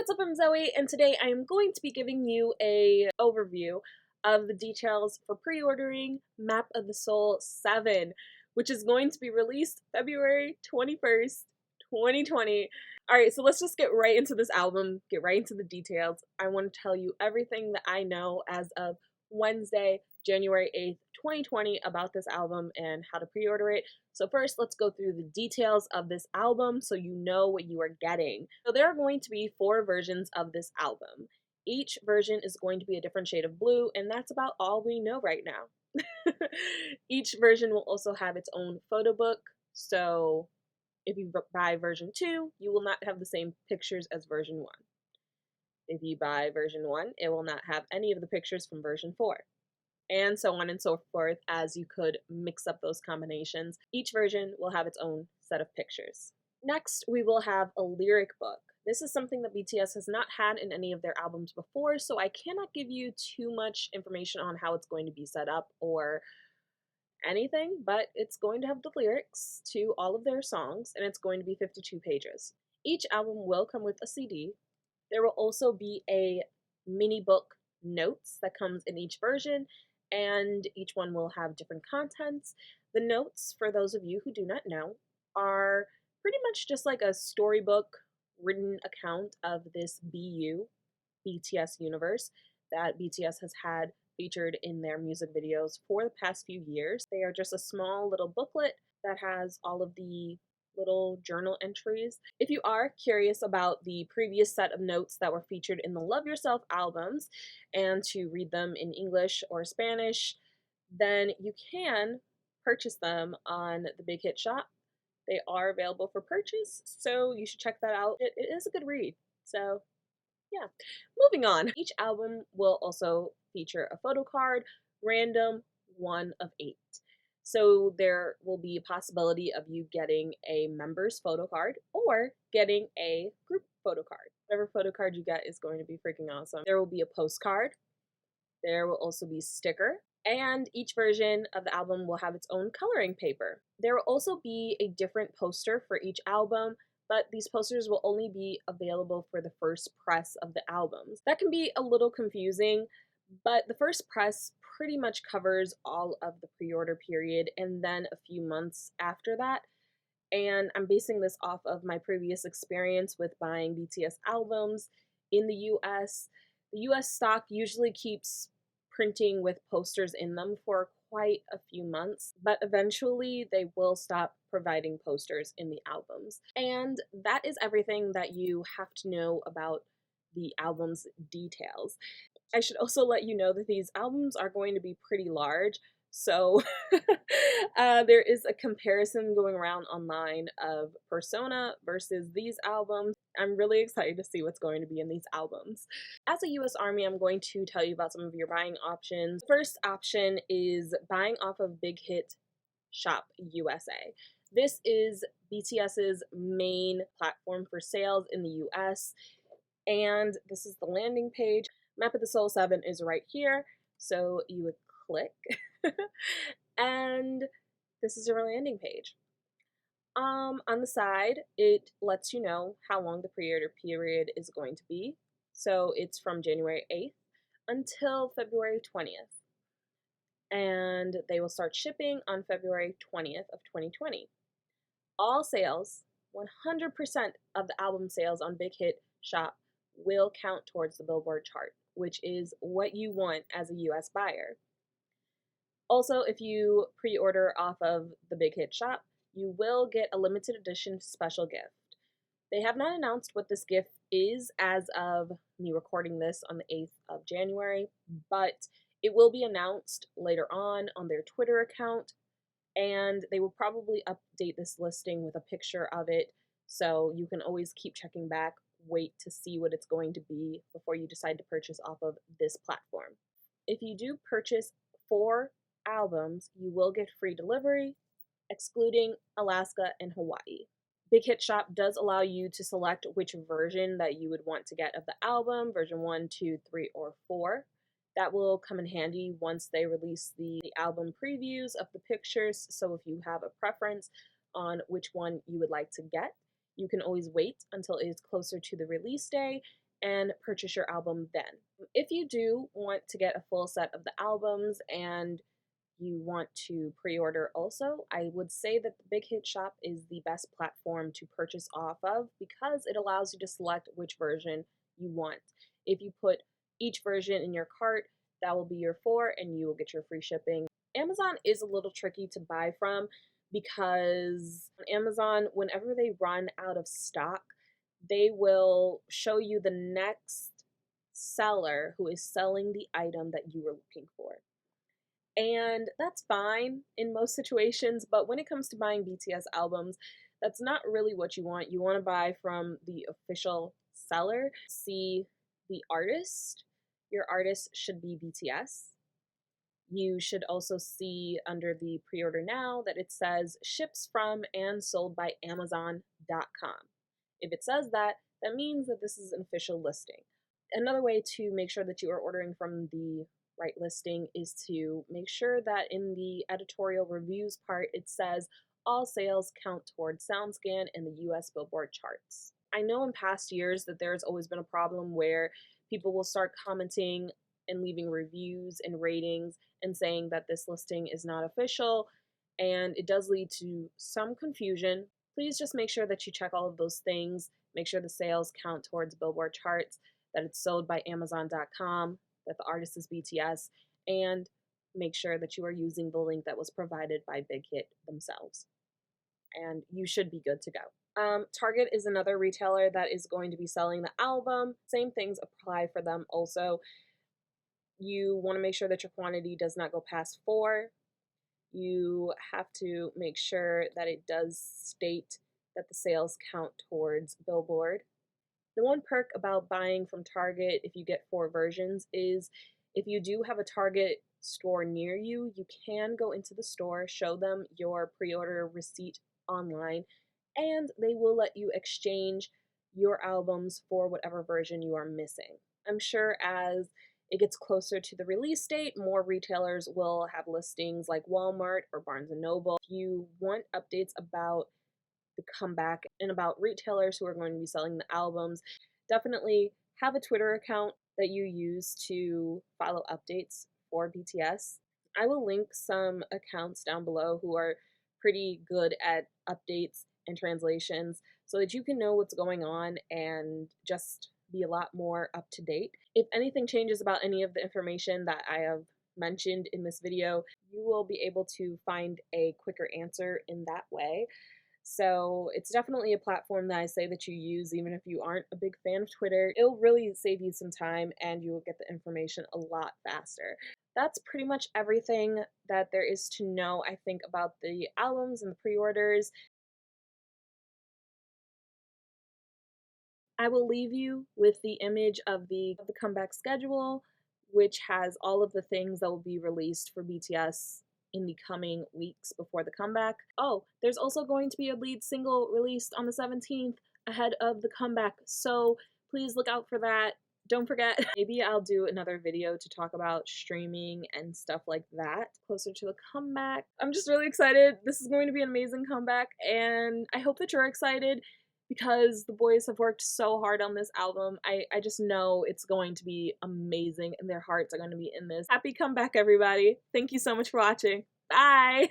what's up? I'm Zoe, and today I am going to be giving you a overview of the details for pre-ordering Map of the Soul 7, which is going to be released February 21st, 2020. Alright, so let's just get right into this album, get right into the details. I want to tell you everything that I know as of Wednesday, January 8th, 2020 about this album and how to pre-order it. So first, let's go through the details of this album so you know what you are getting. So there are going to be 4 versions of this album. Each version is going to be a different shade of blue, and that's about all we know right now. Each version will also have its own photo book, so if you buy version 2, you will not have the same pictures as version 1. If you buy version 1, it will not have any of the pictures from version 4. And so on and so forth, as you could mix up those combinations. Each version will have its own set of pictures. Next, we will have a lyric book. This is something that BTS has not had in any of their albums before, so I cannot give you too much information on how it's going to be set up or anything, but it's going to have the lyrics to all of their songs, and it's going to be 52 pages. Each album will come with a CD. There will also be a mini book notes that comes in each version, and each one will have different contents. The notes, for those of you who do not know, are pretty much just like a storybook written account of this BTS universe that BTS has had featured in their music videos for the past few years. They are just a small little booklet that has all of the little journal entries. If you are curious about the previous set of notes that were featured in the Love Yourself albums and to read them in English or Spanish, then you can purchase them on the Big Hit Shop. They are available for purchase, so you should check that out. It is a good read. So yeah, moving on. Each album will also feature a photo card, random 1 of 8. So there will be a possibility of you getting a member's photo card or getting a group photo card. Whatever photo card you get is going to be freaking awesome. There will be a postcard. There will also be a sticker. And each version of the album will have its own coloring paper. There will also be a different poster for each album, but these posters will only be available for the first press of the albums. That can be a little confusing, but the first press pretty much covers all of the pre-order period and then a few months after that. And I'm basing this off of my previous experience with buying BTS albums in the US. The US stock usually keeps printing with posters in them for quite a few months, but eventually they will stop providing posters in the albums. And that is everything that you have to know about the album's details. I should also let you know that these albums are going to be pretty large, so there is a comparison going around online of Persona versus these albums. I'm really excited to see what's going to be in these albums. As a US Army, I'm going to tell you about some of your buying options. First option is buying off of Big Hit Shop USA. This is BTS's main platform for sales in the US, and this is the landing page. Map of the Soul 7 is right here, so you would click, and this is your landing page. On the side, it lets you know how long the pre-order period is going to be. So it's from January 8th until February 20th. And they will start shipping on February 20th of 2020. All sales, 100% of the album sales on Big Hit Shop will count towards the Billboard chart, which is what you want as a US buyer. Also, if you pre-order off of the Big Hit Shop, you will get a limited edition special gift. They have not announced what this gift is as of me recording this on the 8th of January, but it will be announced later on their Twitter account, and they will probably update this listing with a picture of it, so you can always keep checking back, wait to see what it's going to be before you decide to purchase off of this platform. If you do purchase 4 albums, you will get free delivery, excluding Alaska and Hawaii. Big Hit Shop does allow you to select which version that you would want to get of the album, version 1, 2, 3, or 4. That will come in handy once they release the album previews of the pictures, so if you have a preference on which one you would like to get, you can always wait until it is closer to the release day and purchase your album then. If you do want to get a full set of the albums and you want to pre-order also, I would say that the Big Hit Shop is the best platform to purchase off of because it allows you to select which version you want. If you put each version in your cart, that will be your 4 and you will get your free shipping. Amazon is a little tricky to buy from because on Amazon, whenever they run out of stock, they will show you the next seller who is selling the item that you were looking for. And that's fine in most situations, but when it comes to buying BTS albums, that's not really what you want. You want to buy from the official seller, see the artist. Your artist should be BTS. You should also see under the pre-order now that it says ships from and sold by Amazon.com. If it says that, that means that this is an official listing. Another way to make sure that you are ordering from the right listing is to make sure that in the editorial reviews part it says all sales count towards SoundScan and the US Billboard charts. I know in past years that there's always been a problem where people will start commenting and leaving reviews and ratings and saying that this listing is not official, and it does lead to some confusion. Please just make sure that you check all of those things, make sure the sales count towards Billboard charts, that it's sold by Amazon.com, that the artist is BTS, and make sure that you are using the link that was provided by Big Hit themselves. And you should be good to go. Target is another retailer that is going to be selling the album. Same things apply for them also. You want to make sure that your quantity does not go past 4. You have to make sure that it does state that the sales count towards Billboard. The one perk about buying from Target if you get 4 versions is if you do have a Target store near you, you can go into the store, show them your pre-order receipt online, and they will let you exchange your albums for whatever version you are missing. I'm sure as it gets closer to the release date, more retailers will have listings like Walmart or Barnes & Noble. If you want updates about the comeback and about retailers who are going to be selling the albums, definitely have a Twitter account that you use to follow updates for BTS. I will link some accounts down below who are pretty good at updates and translations so that you can know what's going on and just be a lot more up to date. If anything changes about any of the information that I have mentioned in this video, you will be able to find a quicker answer in that way. So it's definitely a platform that I say that you use even if you aren't a big fan of Twitter. It'll really save you some time and you will get the information a lot faster. That's pretty much everything that there is to know, I think, about the albums and the pre-orders. I will leave you with the image of the comeback schedule, which has all of the things that will be released for BTS in the coming weeks before the comeback. Oh, there's also going to be a lead single released on the 17th ahead of the comeback, so please look out for that. Don't forget, maybe I'll do another video to talk about streaming and stuff like that closer to the comeback. I'm just really excited. This is going to be an amazing comeback, and I hope that you're excited because the boys have worked so hard on this album. I just know it's going to be amazing and their hearts are going to be in this. Happy comeback, everybody. Thank you so much for watching. Bye!